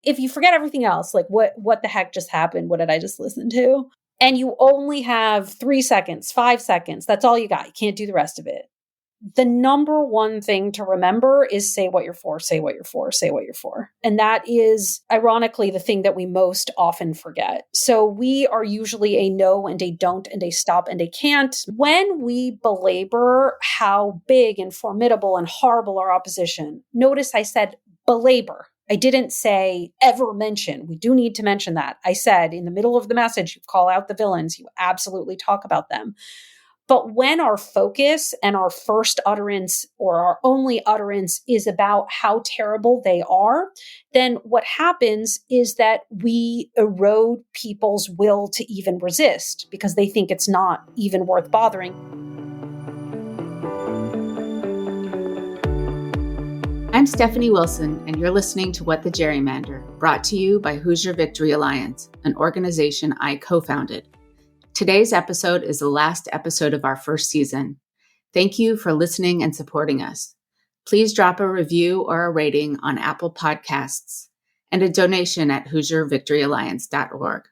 if you forget everything else, like what the heck just happened? What did I just listen to? And you only have 3 seconds, 5 seconds. That's all you got. You can't do the rest of it. The number one thing to remember is say what you're for, say what you're for, say what you're for. And that is ironically the thing that we most often forget. So we are usually a no and a don't and a stop and a can't. When we belabor how big and formidable and horrible our opposition, notice I said belabor. I didn't say ever mention. We do need to mention that. I said in the middle of the message, you call out the villains, you absolutely talk about them. But when our focus and our first utterance or our only utterance is about how terrible they are, then what happens is that we erode people's will to even resist because they think it's not even worth bothering. I'm Stephanie Wilson, and you're listening to What the Gerrymander, brought to you by Hoosier Victory Alliance, an organization I co-founded. Today's episode is the last episode of our first season. Thank you for listening and supporting us. Please drop a review or a rating on Apple Podcasts and a donation at HoosierVictoryAlliance.org.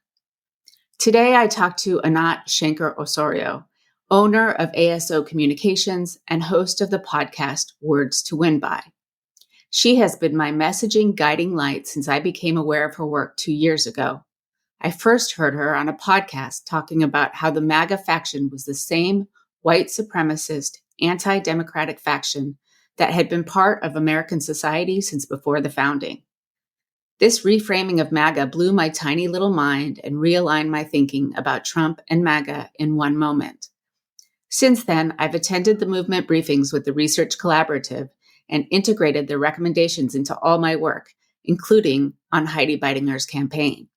Today, I talked to Anat Shenker-Osorio, owner of ASO Communications and host of the podcast Words to Win By. She has been my messaging guiding light since I became aware of her work 2 years ago. I first heard her on a podcast talking about how the MAGA faction was the same white supremacist, anti-democratic faction that had been part of American society since before the founding. This reframing of MAGA blew my tiny little mind and realigned my thinking about Trump and MAGA in one moment. Since then, I've attended the movement briefings with the Research Collaborative and integrated their recommendations into all my work, including on Heidi Beidinger's campaign.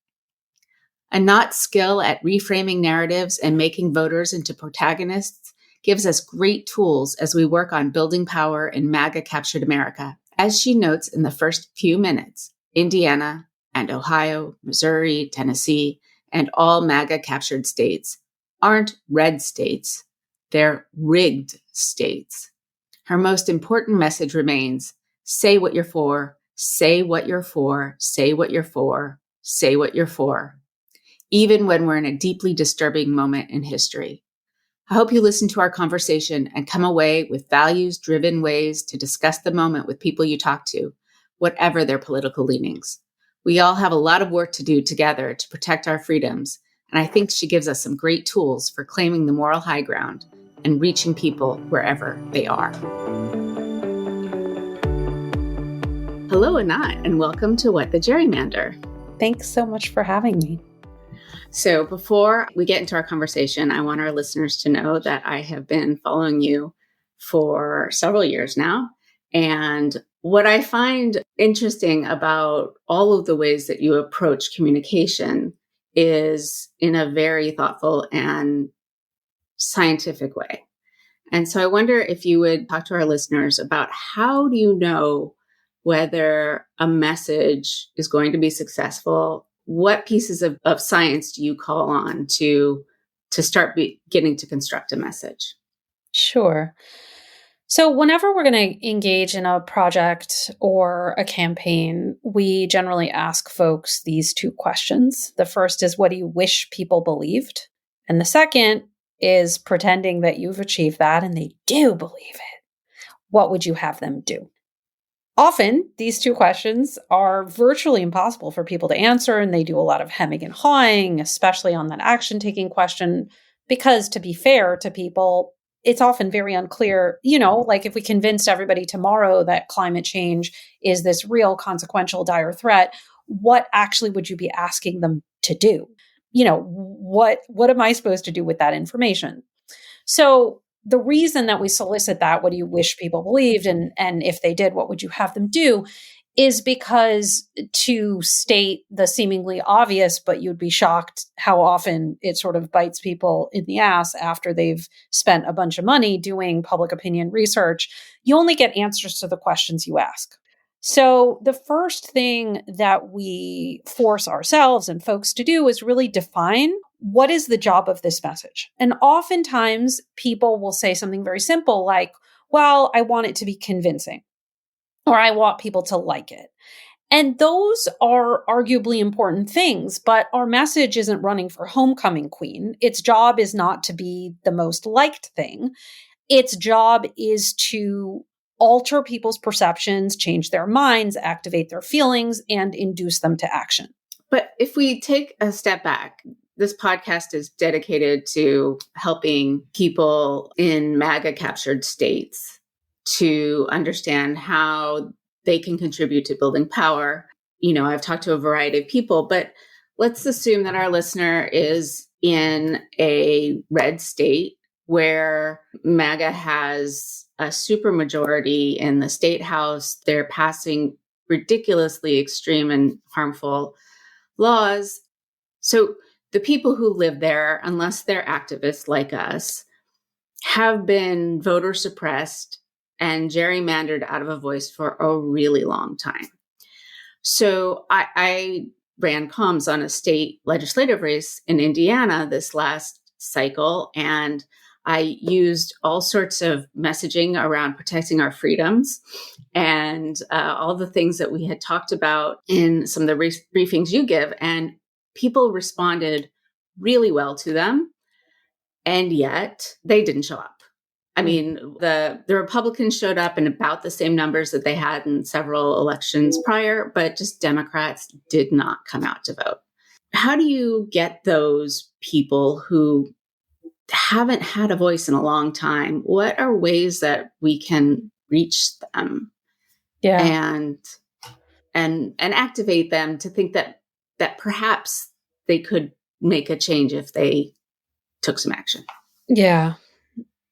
Anat's skill at reframing narratives and making voters into protagonists gives us great tools as we work on building power in MAGA-captured America. As she notes in the first few minutes, Indiana and Ohio, Missouri, Tennessee, and all MAGA-captured states aren't red states, they're rigged states. Her most important message remains, say what you're for, say what you're for, say what you're for, say what you're for. Even when we're in a deeply disturbing moment in history. I hope you listen to our conversation and come away with values-driven ways to discuss the moment with people you talk to, whatever their political leanings. We all have a lot of work to do together to protect our freedoms, and I think she gives us some great tools for claiming the moral high ground and reaching people wherever they are. Hello, Anat, and welcome to What the Gerrymander. Thanks so much for having me. So before we get into our conversation, I want our listeners to know that I have been following you for several years now. And what I find interesting about all of the ways that you approach communication is in a very thoughtful and scientific way. And so I wonder if you would talk to our listeners about how do you know whether a message is going to be successful? What pieces of science do you call on to start beginning to construct a message? Sure. So whenever we're going to engage in a project or a campaign, we generally ask folks these two questions. The first is, what do you wish people believed? And the second is, pretending that you've achieved that and they do believe it, what would you have them do? Often, these two questions are virtually impossible for people to answer, and they do a lot of hemming and hawing, especially on that action-taking question, because to be fair to people, it's often very unclear, like if we convinced everybody tomorrow that climate change is this real, consequential, dire threat, what actually would you be asking them to do? What am I supposed to do with that information? So the reason that we solicit that, what do you wish people believed? And if they did, what would you have them do? Is because to state the seemingly obvious, but you'd be shocked how often it sort of bites people in the ass after they've spent a bunch of money doing public opinion research, you only get answers to the questions you ask. So the first thing that we force ourselves and folks to do is really define what is the job of this message. And oftentimes people will say something very simple like, well, I want it to be convincing, or I want people to like it. And those are arguably important things, but our message isn't running for homecoming queen. Its job is not to be the most liked thing. Its job is to alter people's perceptions, change their minds, activate their feelings, and induce them to action. But if we take a step back, this podcast is dedicated to helping people in MAGA captured states to understand how they can contribute to building power. I've talked to a variety of people, but let's assume that our listener is in a red state where MAGA has a supermajority in the state house. They're passing ridiculously extreme and harmful laws. So the people who live there, unless they're activists like us, have been voter suppressed and gerrymandered out of a voice for a really long time. So I ran comms on a state legislative race in Indiana this last cycle, and I used all sorts of messaging around protecting our freedoms and all the things that we had talked about in some of the briefings you give. And people responded really well to them. And yet they didn't show up. I mean, the Republicans showed up in about the same numbers that they had in several elections prior, but just Democrats did not come out to vote. How do you get those people who haven't had a voice in a long time? What are ways that we can reach them and activate them to think that perhaps they could make a change if they took some action? Yeah.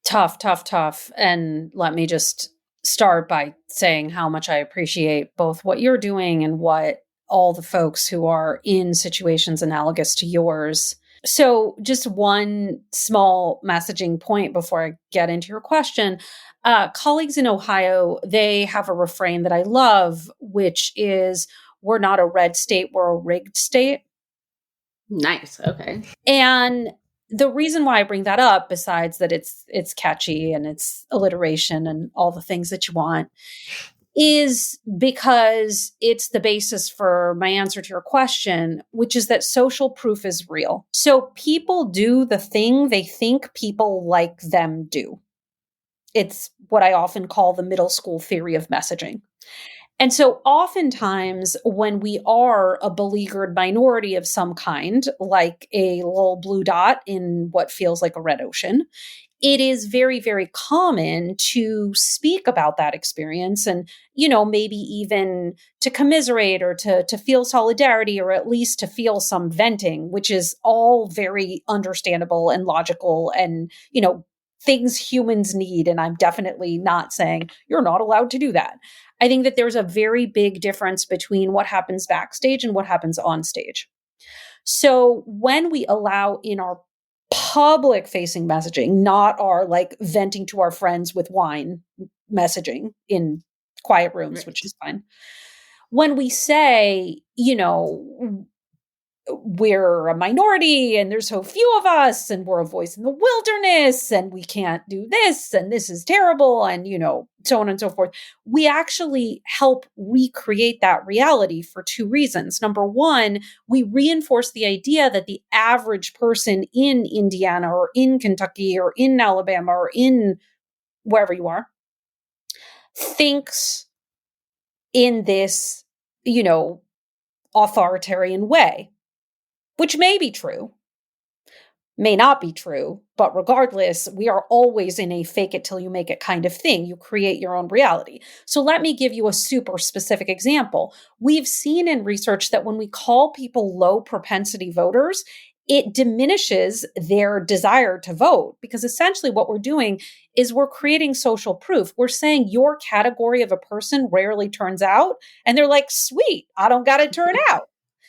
Tough. And let me just start by saying how much I appreciate both what you're doing and what all the folks who are in situations analogous to yours. So just one small messaging point before I get into your question. Colleagues in Ohio, they have a refrain that I love, which is, we're not a red state, we're a rigged state. Nice. Okay. And the reason why I bring that up, besides that it's catchy and it's alliteration and all the things that you want, is because it's the basis for my answer to your question, which is that social proof is real. So people do the thing they think people like them do. It's what I often call the middle school theory of messaging. And so oftentimes when we are a beleaguered minority of some kind, like a little blue dot in what feels like a red ocean, it is very, very common to speak about that experience and, maybe even to commiserate or to feel solidarity, or at least to feel some venting, which is all very understandable and logical and, things humans need. And I'm definitely not saying you're not allowed to do that. I think that there's a very big difference between what happens backstage and what happens on stage. So when we allow in our public facing messaging, not our like venting to our friends with wine messaging in quiet rooms, Right. which is fine. When we say, we're a minority and there's so few of us and we're a voice in the wilderness and we can't do this and this is terrible and, so on and so forth, we actually help recreate that reality for two reasons. Number one, we reinforce the idea that the average person in Indiana or in Kentucky or in Alabama or in wherever you are thinks in this, authoritarian way. Which may be true, may not be true, but regardless, we are always in a fake it till you make it kind of thing. You create your own reality. So let me give you a super specific example. We've seen in research that when we call people low propensity voters, it diminishes their desire to vote, because essentially what we're doing is we're creating social proof. We're saying your category of a person rarely turns out, and they're like, sweet, I don't got to turn out.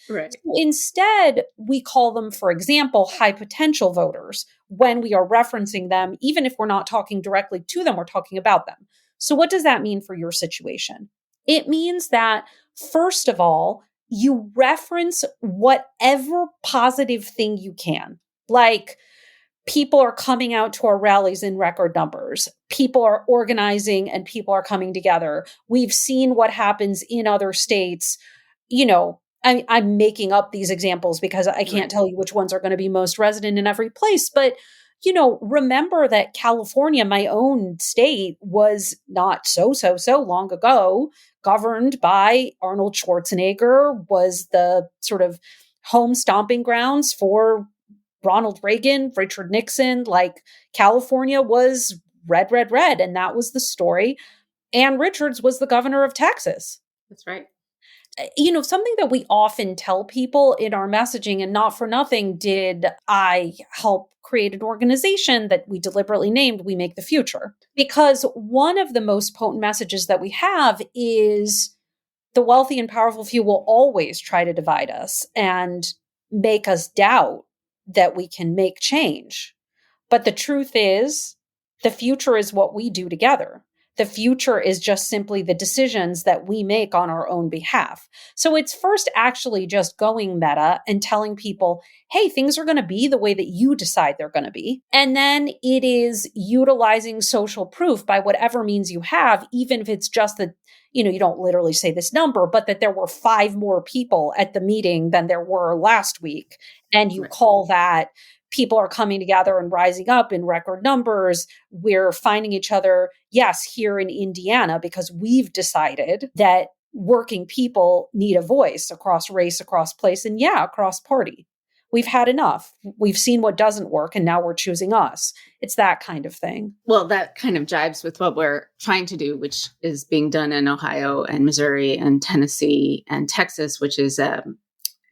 Right. So instead, we call them, for example, high potential voters when we are referencing them, even if we're not talking directly to them, we're talking about them. So what does that mean for your situation? It means that, first of all, you reference whatever positive thing you can. Like, people are coming out to our rallies in record numbers. People are organizing and people are coming together. We've seen what happens in other states I'm making up these examples because I can't tell you which ones are going to be most resonant in every place. But, remember that California, my own state, was not so long ago governed by Arnold Schwarzenegger, was the sort of home stomping grounds for Ronald Reagan, Richard Nixon. Like, California was red, red, red. And that was the story. Ann Richards was the governor of Texas. That's right. Something that we often tell people in our messaging, and not for nothing did I help create an organization that we deliberately named We Make the Future. Because one of the most potent messages that we have is the wealthy and powerful few will always try to divide us and make us doubt that we can make change. But the truth is, the future is what we do together. The future is just simply the decisions that we make on our own behalf. So it's first actually just going meta and telling people, hey, things are going to be the way that you decide they're going to be. And then it is utilizing social proof by whatever means you have, even if it's just that, you don't literally say this number, but that there were 5 more people at the meeting than there were last week. And you call that people are coming together and rising up in record numbers. We're finding each other, yes, here in Indiana, because we've decided that working people need a voice across race, across place, and across party. We've had enough. We've seen what doesn't work, and now we're choosing us. It's that kind of thing. Well, that kind of jives with what we're trying to do, which is being done in Ohio and Missouri and Tennessee and Texas, which is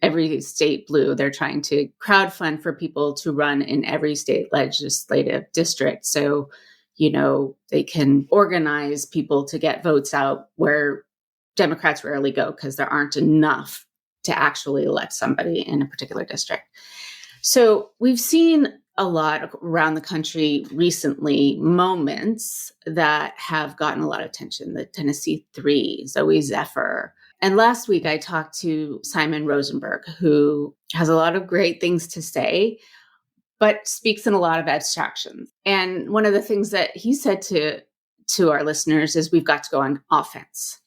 every state blue. They're trying to crowdfund for people to run in every state legislative district. So, they can organize people to get votes out where Democrats rarely go because there aren't enough to actually elect somebody in a particular district. So we've seen a lot around the country recently, moments that have gotten a lot of attention. The Tennessee Three, Zoe Zephyr. And last week I talked to Simon Rosenberg, who has a lot of great things to say, but speaks in a lot of abstractions. And one of the things that he said to our listeners is we've got to go on offense,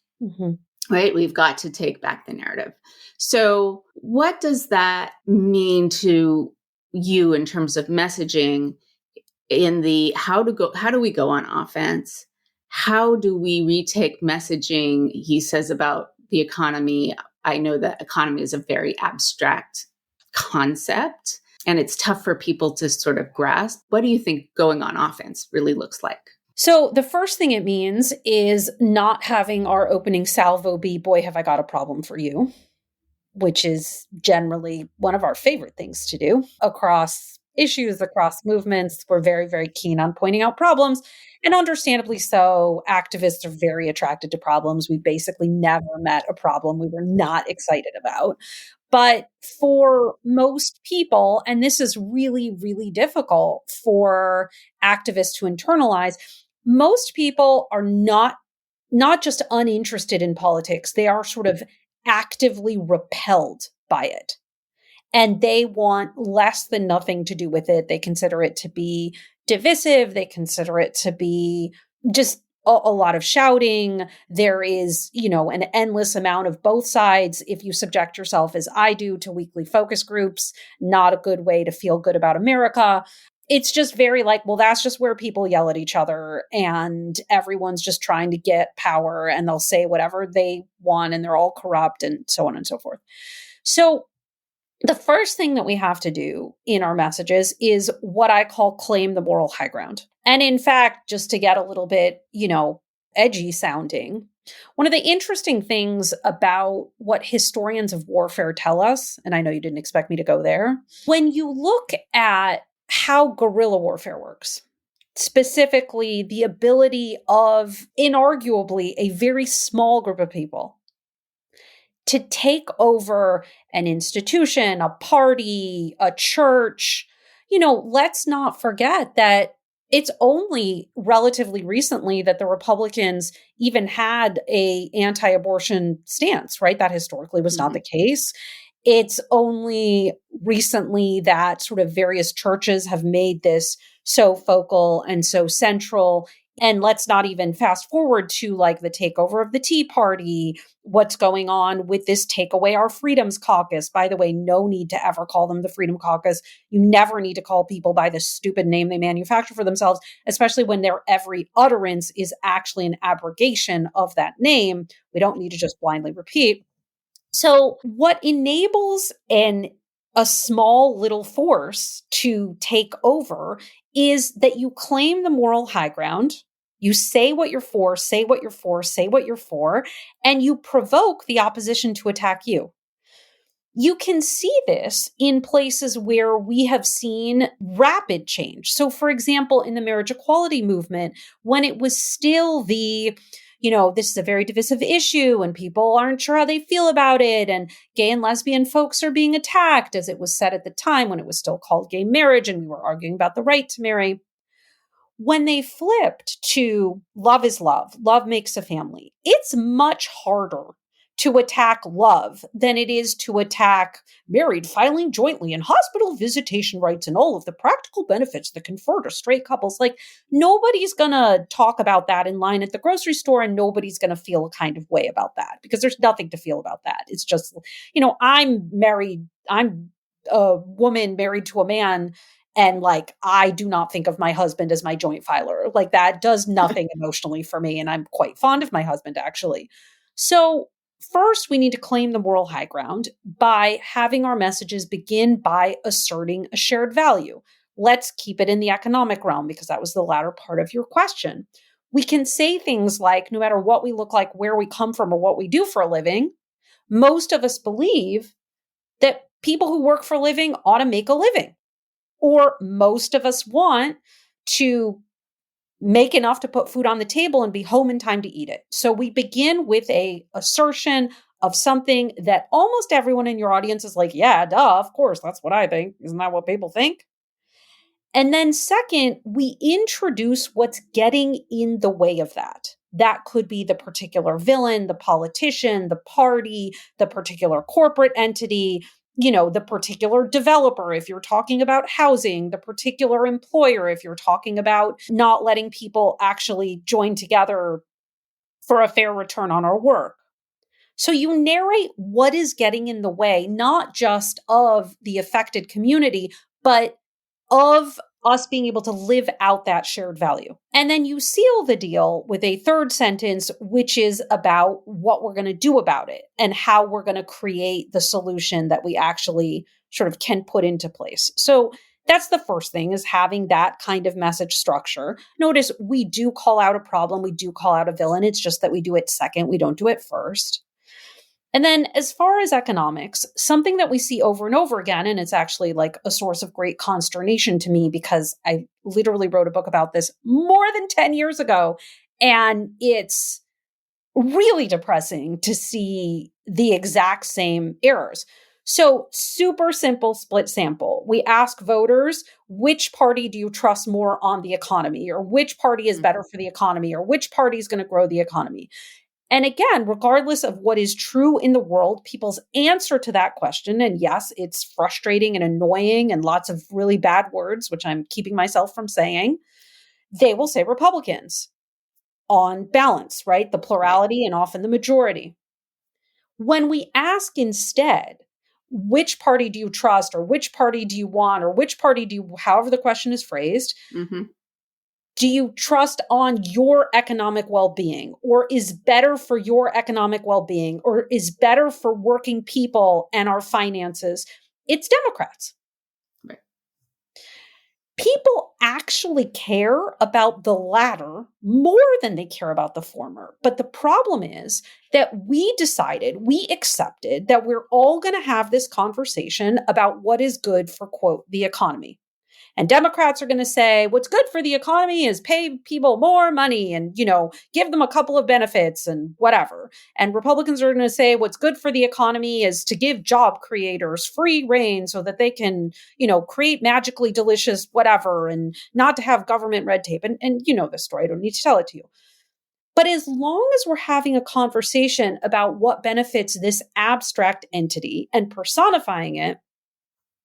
right? We've got to take back the narrative. So what does that mean to you in terms of messaging in the how do we go on offense? How do we retake messaging? He says about the economy. I know that economy is a very abstract concept and it's tough for people to sort of grasp. What do you think going on offense really looks like? So the first thing it means is not having our opening salvo be, boy, have I got a problem for you, which is generally one of our favorite things to do across issues, across movements. We're very, very keen on pointing out problems. And understandably so, activists are very attracted to problems. We basically never met a problem we were not excited about. But for most people, and this is really, really difficult for activists to internalize, most people are not just uninterested in politics. They are sort of actively repelled by it. And they want less than nothing to do with it. They consider it to be divisive. They consider it to be just a lot of shouting. There is, an endless amount of both sides. If you subject yourself, as I do, to weekly focus groups, not a good way to feel good about America. It's just very like, well, that's just where people yell at each other and everyone's just trying to get power and they'll say whatever they want and they're all corrupt and so on and so forth. So the first thing that we have to do in our messages is what I call claim the moral high ground. And in fact, just to get a little bit, edgy sounding, one of the interesting things about what historians of warfare tell us, and I know you didn't expect me to go there, when you look at how guerrilla warfare works, specifically the ability of inarguably a very small group of people to take over an institution, a party, a church, let's not forget that it's only relatively recently that the Republicans even had a anti-abortion stance, right? That historically was not the case. It's only recently that sort of various churches have made this so focal and so central And let's not even fast forward to like the takeover of the Tea Party, what's going on with this Take Away Our Freedoms caucus. By the way, no need to ever call them the Freedom Caucus. You never need to call people by the stupid name they manufacture for themselves, especially when their every utterance is actually an abrogation of that name. We don't need to just blindly repeat. So what enables a small little force to take over is that you claim the moral high ground. You say what you're for, say what you're for, say what you're for, and you provoke the opposition to attack you. You can see this in places where we have seen rapid change. So, for example, in the marriage equality movement, when it was still this is a very divisive issue and people aren't sure how they feel about it, and gay and lesbian folks are being attacked, as it was said at the time when it was still called gay marriage and we were arguing about the right to marry. When they flipped to love is love, love makes a family, it's much harder to attack love than it is to attack married filing jointly and hospital visitation rights and all of the practical benefits that confer to straight couples. Like, nobody's going to talk about that in line at the grocery store, and nobody's going to feel a kind of way about that because there's nothing to feel about that. It's just, I'm married. I'm a woman married to a man. And like, I do not think of my husband as my joint filer. Like, that does nothing emotionally for me. And I'm quite fond of my husband, actually. So first, we need to claim the moral high ground by having our messages begin by asserting a shared value. Let's keep it in the economic realm because that was the latter part of your question. We can say things like, no matter what we look like, where we come from, or what we do for a living, most of us believe that people who work for a living ought to make a living. Or most of us want to make enough to put food on the table and be home in time to eat it. So we begin with a assertion of something that almost everyone in your audience is like, yeah, duh, of course, that's what I think. Isn't that what people think? And then second, we introduce what's getting in the way of that. That could be the particular villain, the politician, the party, the particular corporate entity, the particular developer, if you're talking about housing, the particular employer, if you're talking about not letting people actually join together for a fair return on our work. So you narrate what is getting in the way, not just of the affected community, but of us being able to live out that shared value. And then you seal the deal with a third sentence, which is about what we're going to do about it and how we're going to create the solution that we actually sort of can put into place. So that's the first thing, is having that kind of message structure. Notice we do call out a problem. We do call out a villain. It's just that we do it second. We don't do it first. And then as far as economics, something that we see over and over again, and it's actually like a source of great consternation to me because I literally wrote a book about this more than 10 years ago. And it's really depressing to see the exact same errors. So super simple split sample. We ask voters, which party do you trust more on the economy, or which party is better for the economy, or which party is going to grow the economy? And again, regardless of what is true in the world, people's answer to that question, and yes, it's frustrating and annoying and lots of really bad words, which I'm keeping myself from saying, they will say Republicans on balance, right? The plurality and often the majority. When we ask instead, which party do you trust, or which party do you want, or which party do you, however the question is phrased, do you trust on your economic well-being, or is better for your economic well-being, or is better for working people and our finances? It's Democrats. Right. People actually care about the latter more than they care about the former. But the problem is that we accepted that we're all going to have this conversation about what is good for, quote, the economy. And Democrats are going to say, what's good for the economy is pay people more money and, give them a couple of benefits and whatever. And Republicans are going to say, what's good for the economy is to give job creators free rein so that they can, create magically delicious whatever and not to have government red tape. And you know the story. I don't need to tell it to you. But as long as we're having a conversation about what benefits this abstract entity and personifying it,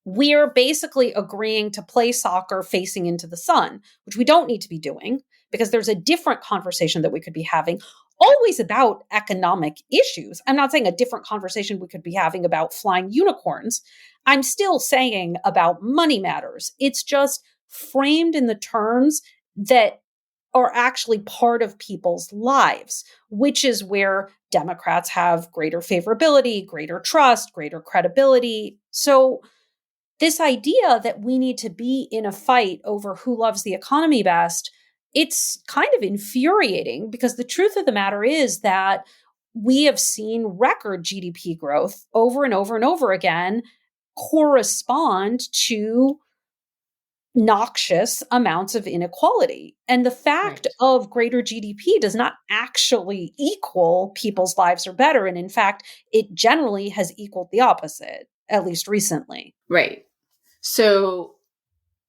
we're basically agreeing to play soccer facing into the sun, which we don't need to be doing because there's a different conversation that we could be having, always about economic issues. I'm not saying a different conversation we could be having about flying unicorns. I'm still saying about money matters. It's just framed in the terms that are actually part of people's lives, which is where Democrats have greater favorability, greater trust, greater credibility. So this idea that we need to be in a fight over who loves the economy best, it's kind of infuriating, because the truth of the matter is that we have seen record GDP growth over and over and over again correspond to noxious amounts of inequality. And the fact of greater GDP does not actually equal people's lives are better. And in fact, it generally has equaled the opposite, at least recently. Right. So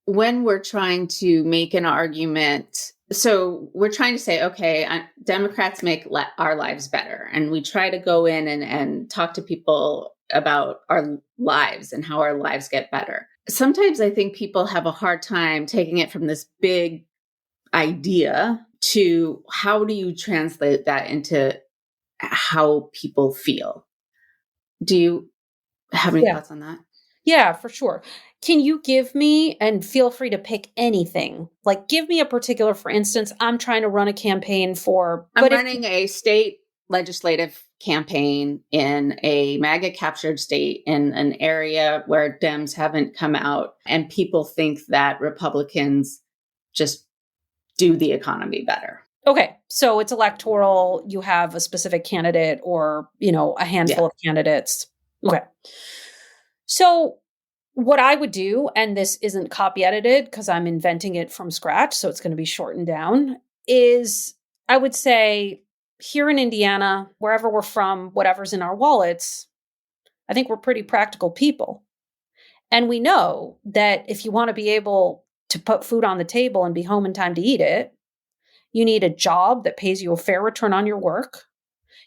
when we're trying to make an argument, so we're trying to say, okay, Democrats make our lives better. And we try to go in and talk to people about our lives and how our lives get better. Sometimes I think people have a hard time taking it from this big idea to how do you translate that into how people feel? Do you have any thoughts on that? Yeah, for sure. Can you give me, and feel free to pick anything, like give me a particular, for instance, I'm trying to run a campaign for... I'm running a state legislative campaign in a MAGA captured state in an area where Dems haven't come out, and people think that Republicans just do the economy better. Okay, so it's electoral, you have a specific candidate or, a handful of candidates. Okay. So what I would do, and this isn't copy edited because I'm inventing it from scratch, so it's going to be shortened down, is I would say here in Indiana, wherever we're from, whatever's in our wallets, I think we're pretty practical people. And we know that if you want to be able to put food on the table and be home in time to eat it, you need a job that pays you a fair return on your work.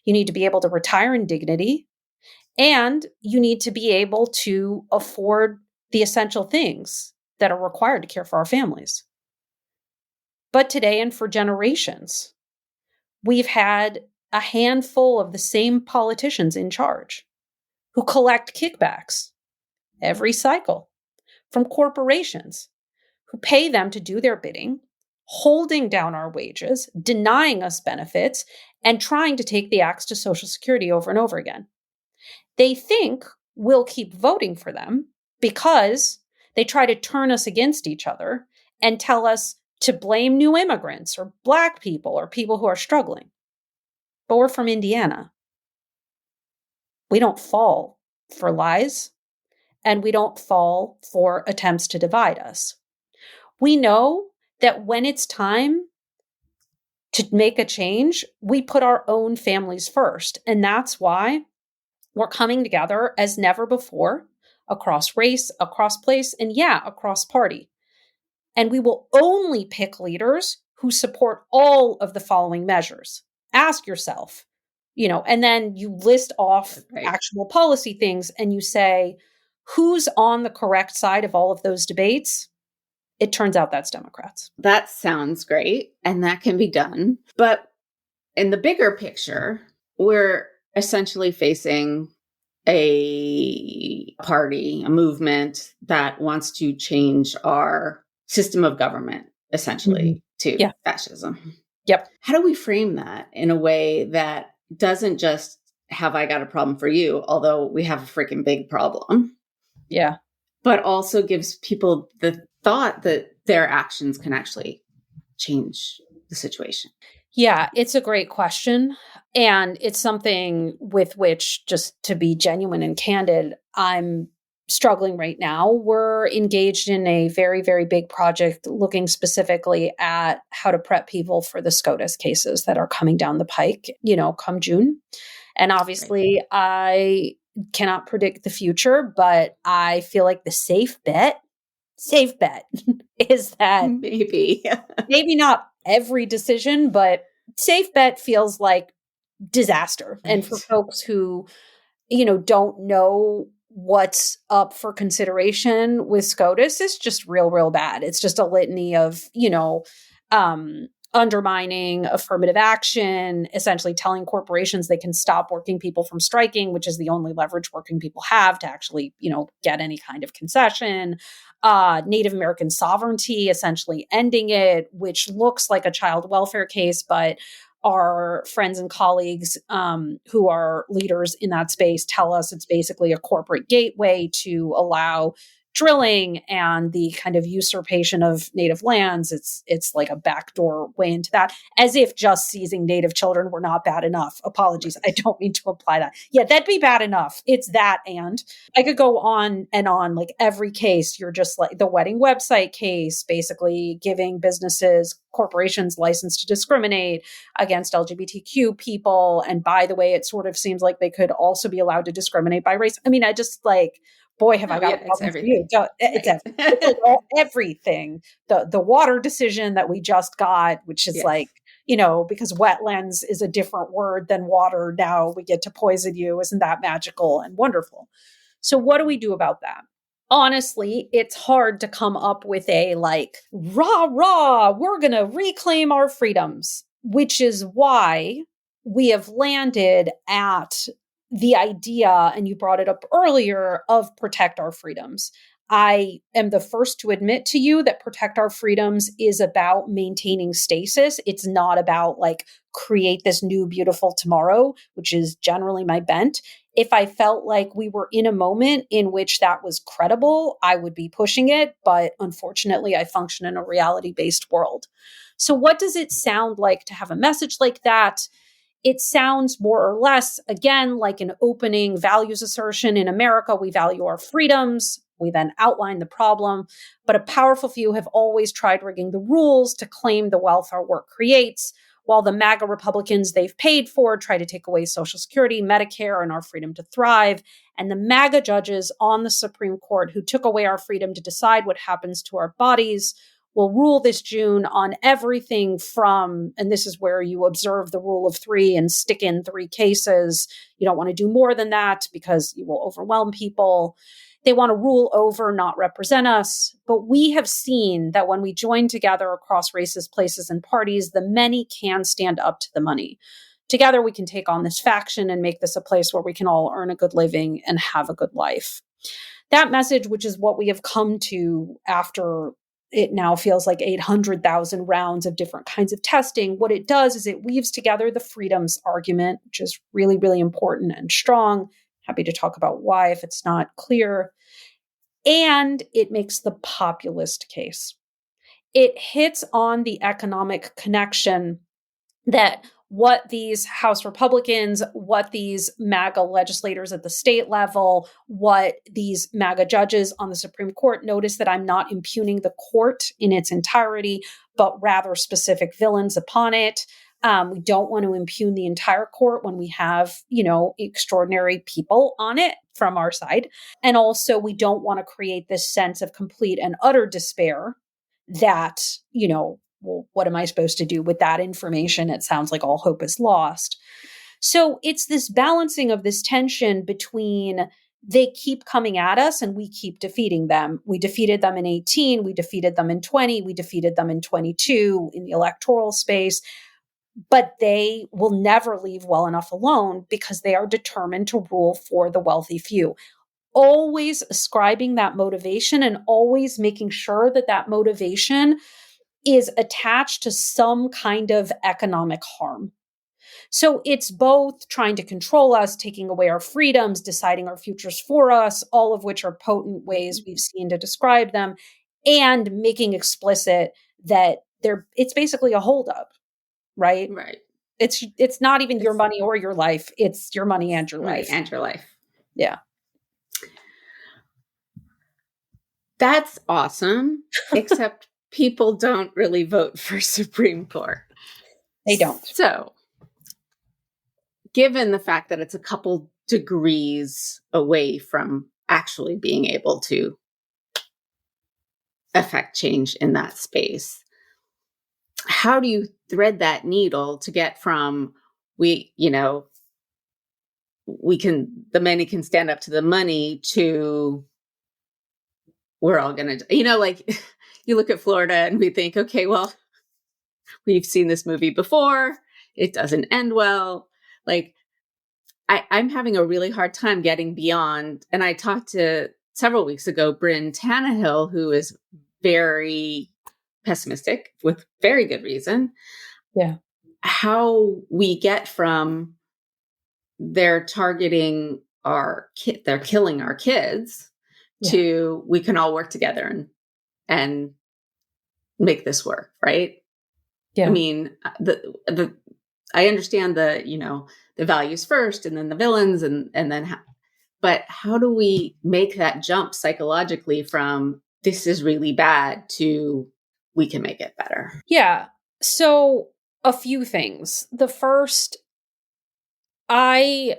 You need to be able to retire in dignity. And you need to be able to afford the essential things that are required to care for our families. But today, and for generations, we've had a handful of the same politicians in charge who collect kickbacks every cycle from corporations who pay them to do their bidding, holding down our wages, denying us benefits, and trying to take the axe to Social Security over and over again. They think we'll keep voting for them because they try to turn us against each other and tell us to blame new immigrants or Black people or people who are struggling. But we're from Indiana. We don't fall for lies, and we don't fall for attempts to divide us. We know that when it's time to make a change, we put our own families first. And that's why we're coming together as never before, across race, across place, and across party. And we will only pick leaders who support all of the following measures. Ask yourself, and then you list off actual policy things and you say, who's on the correct side of all of those debates? It turns out that's Democrats. That sounds great, and that can be done. But in the bigger picture, we're essentially facing a party, a movement that wants to change our system of government, essentially, to fascism. Yep. How do we frame that in a way that doesn't just have I got a problem for you, although we have a freaking big problem? Yeah. But also gives people the thought that their actions can actually change the situation. Yeah, it's a great question. And it's something with which, just to be genuine and candid, I'm struggling right now. We're engaged in a very, very big project looking specifically at how to prep people for the SCOTUS cases that are coming down the pike, come June. And obviously, I cannot predict the future, but I feel like the safe bet is that maybe not every decision, but safe bet feels like disaster. Right. And for folks who, don't know what's up for consideration with SCOTUS, it's just real, real bad. It's just a litany of, undermining affirmative action, essentially telling corporations they can stop working people from striking, which is the only leverage working people have to actually, get any kind of concession. Native American sovereignty, essentially ending it, which looks like a child welfare case, but our friends and colleagues who are leaders in that space tell us it's basically a corporate gateway to allow drilling and the kind of usurpation of native lands. It's like a backdoor way into that, as if just seizing native children were not bad enough. Apologies, I don't mean to imply that. Yeah, that'd be bad enough. It's that, and I could go on and on. Like every case, you're just like the wedding website case, basically giving businesses, corporations license to discriminate against LGBTQ people. And by the way, it sort of seems like they could also be allowed to discriminate by race. I mean, I just like, boy, have I got a problem for you. It's Right. it's like everything. The water decision that we just got, which is like, because wetlands is a different word than water. Now we get to poison you. Isn't that magical and wonderful? So what do we do about that? Honestly, it's hard to come up with a like, rah, rah, we're going to reclaim our freedoms, which is why we have landed at the idea, and you brought it up earlier, of protect our freedoms. I am the first to admit to you that protect our freedoms is about maintaining stasis. It's not about like create this new beautiful tomorrow, which is generally my bent. If I felt like we were in a moment in which that was credible, I would be pushing it. But unfortunately, I function in a reality-based world. So what does it sound like to have a message like that? It sounds more or less, again, like an opening values assertion. In America, we value our freedoms. We then outline the problem. But a powerful few have always tried rigging the rules to claim the wealth our work creates, while the MAGA Republicans they've paid for try to take away Social Security, Medicare, and our freedom to thrive. And the MAGA judges on the Supreme Court who took away our freedom to decide what happens to our bodies will rule this June on everything from, and this is where you observe the rule of three and stick in three cases. You don't want to do more than that because you will overwhelm people. They want to rule over, not represent us. But we have seen that when we join together across races, places, and parties, the many can stand up to the money. Together, we can take on this faction and make this a place where we can all earn a good living and have a good life. That message, which is what we have come to after it now feels like 800,000 rounds of different kinds of testing. What it does is it weaves together the freedoms argument, which is really, really important and strong. Happy to talk about why if it's not clear. And it makes the populist case. It hits on the economic connection that what these House Republicans, what these MAGA legislators at the state level, what these MAGA judges on the Supreme Court notice that I'm not impugning the court in its entirety, but rather specific villains upon it. We don't want to impugn the entire court when we have, extraordinary people on it from our side. And also, we don't want to create this sense of complete and utter despair that, well, what am I supposed to do with that information? It sounds like all hope is lost. So it's this balancing of this tension between they keep coming at us and we keep defeating them. We defeated them in 18, we defeated them in 20, we defeated them in 22 in the electoral space, but they will never leave well enough alone because they are determined to rule for the wealthy few. Always ascribing that motivation and always making sure that that motivation is attached to some kind of economic harm. So it's both trying to control us, taking away our freedoms, deciding our futures for us, all of which are potent ways we've seen to describe them, and making explicit that it's basically a holdup, right? Right. It's not even your money or your life. It's your money and your life. And your life. Yeah. That's awesome, except people don't really vote for Supreme Court. They don't. So, given the fact that it's a couple degrees away from actually being able to affect change in that space, how do you thread that needle to get from the many can stand up to the money to we're all going to, like you look at Florida and we think, okay, well, We've seen this movie before. It doesn't end well. Like, I'm having a really hard time getting beyond. And I talked to several weeks ago, Bryn Tannehill, who is very pessimistic with very good reason. Yeah. How we get from they're targeting they're killing our kids to we can all work together and make this work, right? Yeah. I mean, I understand the values first and then the villains and then but how do we make that jump psychologically from this is really bad to we can make it better? Yeah. So a few things. The first, I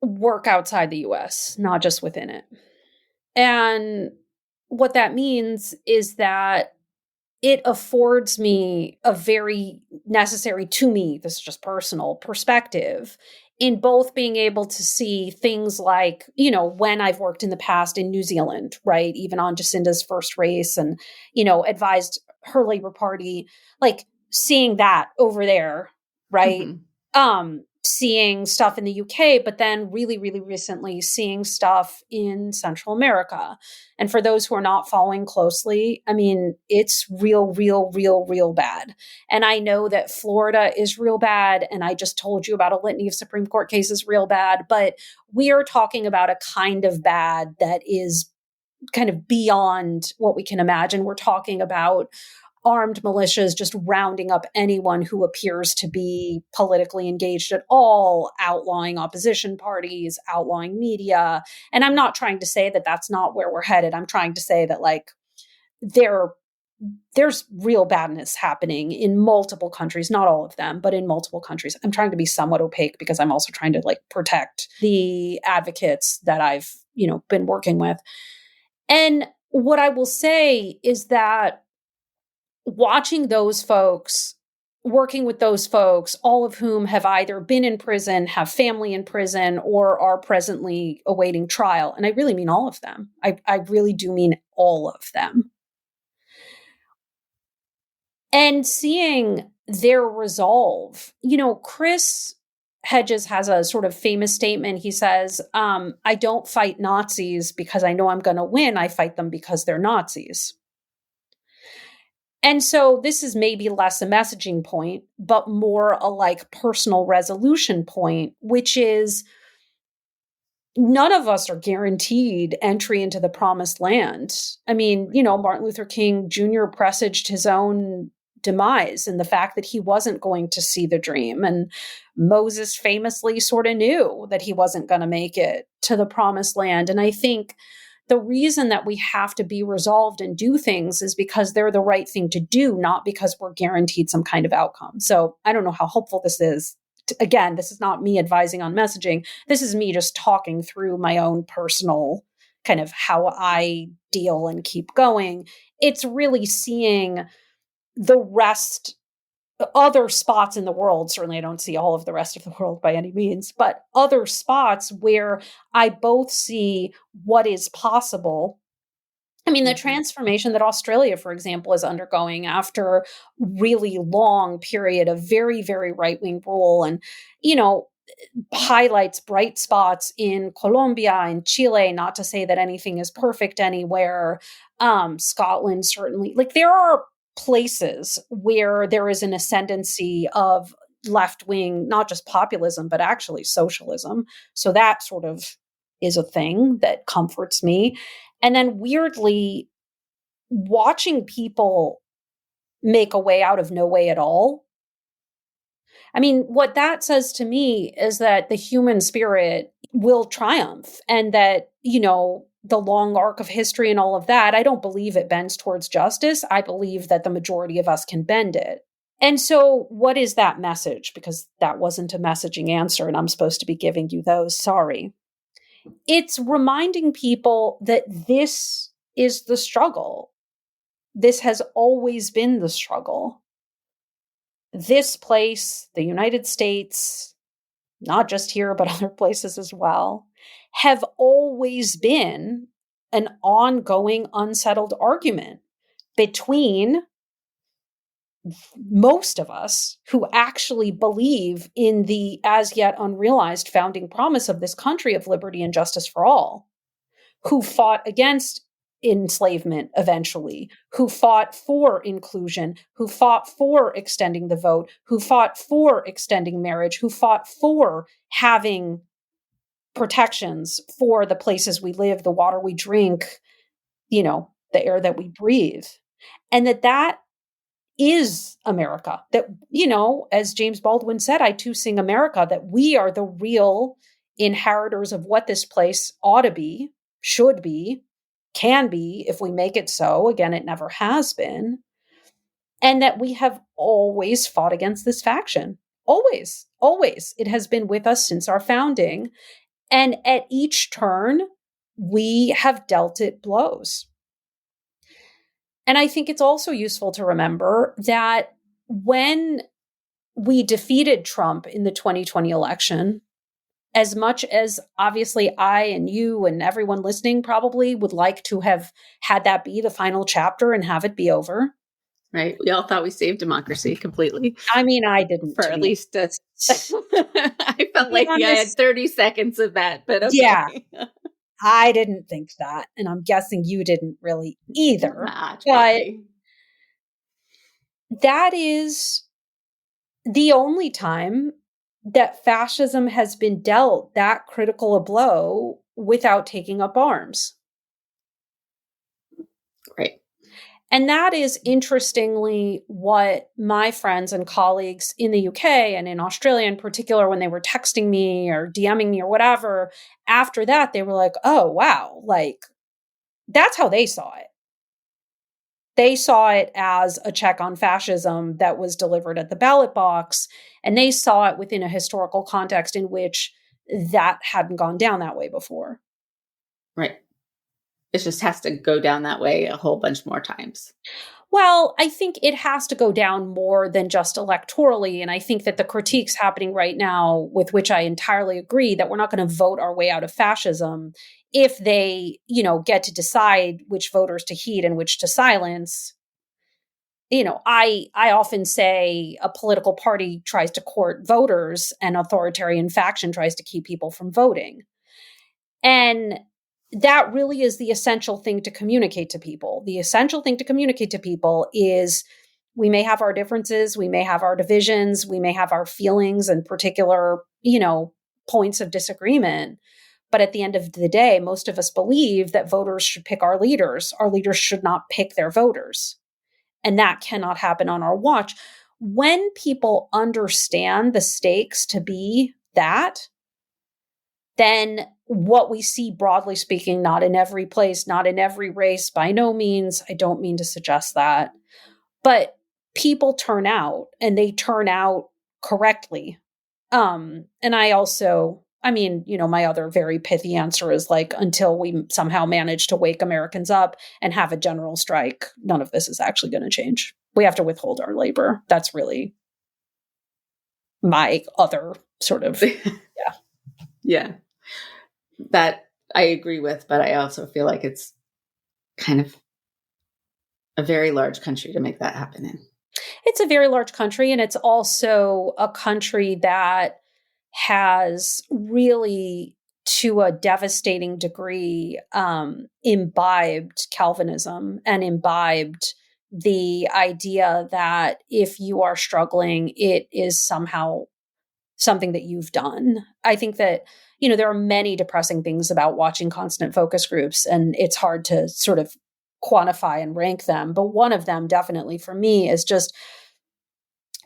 work outside the US, not just within it. And what that means is that it affords me a very necessary to me, this is just personal perspective, in both being able to see things like, when I've worked in the past in New Zealand, right? Even on Jacinda's first race and, advised her Labour Party, like seeing that over there, right? Seeing stuff in the UK, but then really, really recently seeing stuff in Central America. And for those who are not following closely, I mean, it's real, real, real, real bad. And I know that Florida is real bad. And I just told you about a litany of Supreme Court cases real bad. But we are talking about a kind of bad that is kind of beyond what we can imagine. We're talking about armed militias just rounding up anyone who appears to be politically engaged at all, outlawing opposition parties, outlawing media. And I'm not trying to say that that's not where we're headed. I'm trying to say that there's real badness happening in multiple countries, not all of them, but in multiple countries. I'm trying to be somewhat opaque because I'm also trying to protect the advocates that I've, been working with. And what I will say is that watching those folks, working with those folks, all of whom have either been in prison, have family in prison, or are presently awaiting trial. And I really mean all of them. I really do mean all of them. And seeing their resolve, Chris Hedges has a sort of famous statement. He says, I don't fight Nazis because I know I'm going to win. I fight them because they're Nazis. And so this is maybe less a messaging point, but more a personal resolution point, which is none of us are guaranteed entry into the promised land. I mean, Martin Luther King Jr. presaged his own demise and the fact that he wasn't going to see the dream. And Moses famously sort of knew that he wasn't going to make it to the promised land. And I think the reason that we have to be resolved and do things is because they're the right thing to do, not because we're guaranteed some kind of outcome. So I don't know how helpful this is. Again, this is not me advising on messaging. This is me just talking through my own personal kind of how I deal and keep going. It's really seeing the rest, other spots in the world. Certainly, I don't see all of the rest of the world by any means, but other spots where I both see what is possible. I mean, the transformation that Australia, for example, is undergoing after really long period of very, very right-wing rule and, highlights bright spots in Colombia and Chile, not to say that anything is perfect anywhere. Scotland, certainly. There are places where there is an ascendancy of left-wing, not just populism, but actually socialism. So that sort of is a thing that comforts me. And then weirdly, watching people make a way out of no way at all. I mean, what that says to me is that the human spirit will triumph and that, the long arc of history and all of that, I don't believe it bends towards justice. I believe that the majority of us can bend it. And so what is that message? Because that wasn't a messaging answer and I'm supposed to be giving you those. Sorry. It's reminding people that this is the struggle. This has always been the struggle. This place, the United States, not just here, but other places as well, have always been an ongoing unsettled argument between most of us who actually believe in the as yet unrealized founding promise of this country of liberty and justice for all, who fought against enslavement eventually, who fought for inclusion, who fought for extending the vote, who fought for extending marriage, who fought for having protections for the places we live, the water we drink, the air that we breathe. And that is America. That, as James Baldwin said, I too sing America, that we are the real inheritors of what this place ought to be, should be, can be, if we make it so. Again, it never has been. And that we have always fought against this faction. Always, always. It has been with us since our founding. And at each turn, we have dealt it blows. And I think it's also useful to remember that when we defeated Trump in the 2020 election, as much as obviously I and you and everyone listening probably would like to have had that be the final chapter and have it be over. Right. We all thought we saved democracy completely. I mean, I didn't. For at least I felt like I had 30 seconds of that, but okay. Yeah. I didn't think that. And I'm guessing you didn't really either. But that is the only time that fascism has been dealt that critical a blow without taking up arms. Right. And that is interestingly what my friends and colleagues in the UK and in Australia in particular, when they were texting me or DMing me or whatever, after that, they were like, oh, wow, like that's how they saw it. They saw it as a check on fascism that was delivered at the ballot box. And they saw it within a historical context in which that hadn't gone down that way before. Right. It just has to go down that way a whole bunch more times. Well, I think it has to go down more than just electorally. And I think that the critiques happening right now, with which I entirely agree, that we're not going to vote our way out of fascism if they, get to decide which voters to heed and which to silence. I often say a political party tries to court voters, and authoritarian faction tries to keep people from voting. And that really is the essential thing to communicate to people. The essential thing to communicate to people is we may have our differences, we may have our divisions, we may have our feelings and particular, points of disagreement. But at the end of the day, most of us believe that voters should pick our leaders. Our leaders should not pick their voters. And that cannot happen on our watch. When people understand the stakes to be that, then what we see, broadly speaking, not in every place, not in every race, by no means, I don't mean to suggest that, but people turn out, and they turn out correctly. And I also, my other very pithy answer is like, until we somehow manage to wake Americans up and have a general strike, none of this is actually going to change. We have to withhold our labor. That's really my other sort of, yeah. Yeah. That I agree with, but I also feel like it's kind of a very large country to make that happen in. It's a very large country, and it's also a country that has really, to a devastating degree, imbibed Calvinism and imbibed the idea that if you are struggling, it is somehow something that you've done. I think that, there are many depressing things about watching constant focus groups, and it's hard to sort of quantify and rank them. But one of them definitely for me is just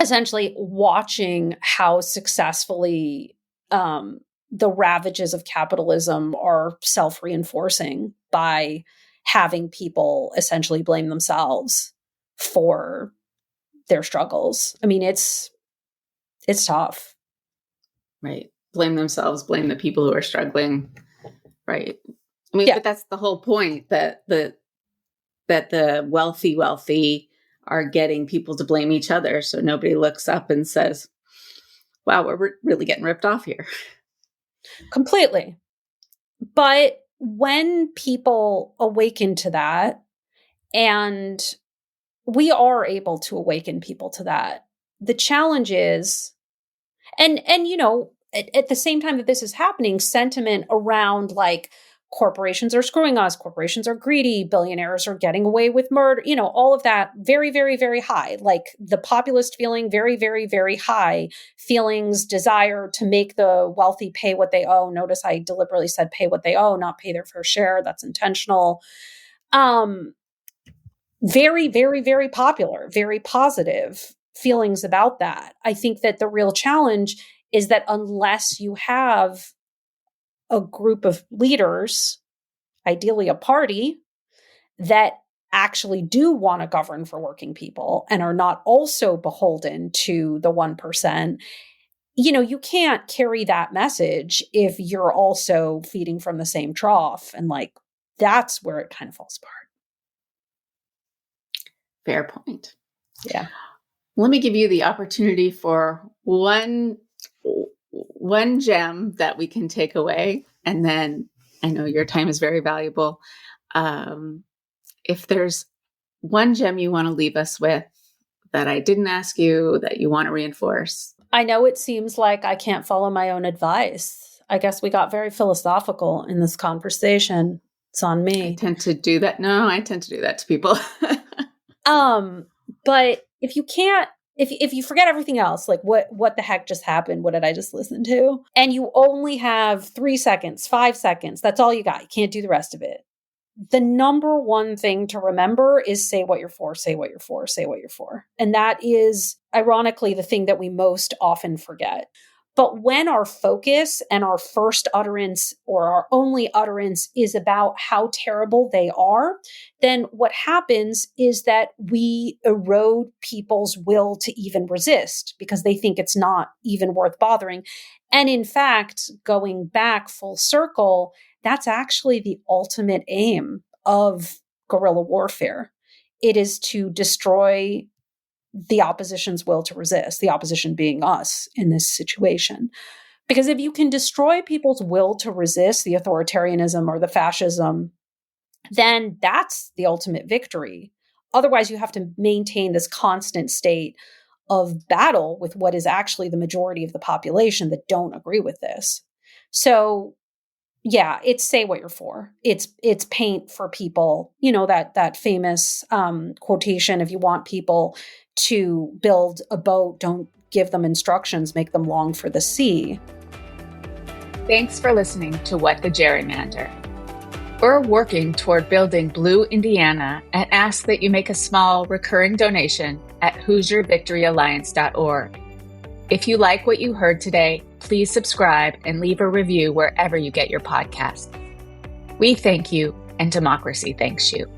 essentially watching how successfully the ravages of capitalism are self-reinforcing by having people essentially blame themselves for their struggles. I mean, it's tough. Right. Blame themselves, blame the people who are struggling. Right. I mean, Yeah. But that's the whole point, that the wealthy are getting people to blame each other. So nobody looks up and says, wow, we're really getting ripped off here. Completely. But when people awaken to that and we are able to awaken people to that. The challenge is, and at the same time that this is happening, sentiment around like corporations are screwing us, corporations are greedy, billionaires are getting away with murder, all of that very, very, very high. Like the populist feeling, very, very, very high feelings, desire to make the wealthy pay what they owe. Notice I deliberately said pay what they owe, not pay their fair share. That's intentional. Very, very, very popular, very positive feelings about that. I think that the real challenge is that unless you have a group of leaders, ideally a party, that actually do want to govern for working people and are not also beholden to the 1%, you can't carry that message if you're also feeding from the same trough. And like, that's where it kind of falls apart. Fair point. Yeah. Let me give you the opportunity for one gem that we can take away. And then I know your time is very valuable. If there's one gem you want to leave us with that I didn't ask you that you want to reinforce. I know it seems like I can't follow my own advice. I guess we got very philosophical in this conversation. It's on me. I tend to do that. No, I tend to do that to people. But if you can't, if you forget everything else, like what the heck just happened? What did I just listen to? And you only have 3 seconds, 5 seconds. That's all you got. You can't do the rest of it. The number one thing to remember is say what you're for, say what you're for, say what you're for. And that is ironically the thing that we most often forget. But when our focus and our first utterance or our only utterance is about how terrible they are, then what happens is that we erode people's will to even resist because they think it's not even worth bothering. And in fact, going back full circle, that's actually the ultimate aim of guerrilla warfare. It is to destroy the opposition's will to resist, the opposition being us in this situation. Because if you can destroy people's will to resist the authoritarianism or the fascism, then that's the ultimate victory. Otherwise, you have to maintain this constant state of battle with what is actually the majority of the population that don't agree with this. So yeah, it's say what you're for. It's paint for people. That famous quotation, if you want people to build a boat, don't give them instructions, make them long for the sea. Thanks for listening to What the Gerrymander. We're working toward building Blue Indiana and ask that you make a small recurring donation at HoosierVictoryAlliance.org. If you like what you heard today, please subscribe and leave a review wherever you get your podcasts. We thank you, and democracy thanks you.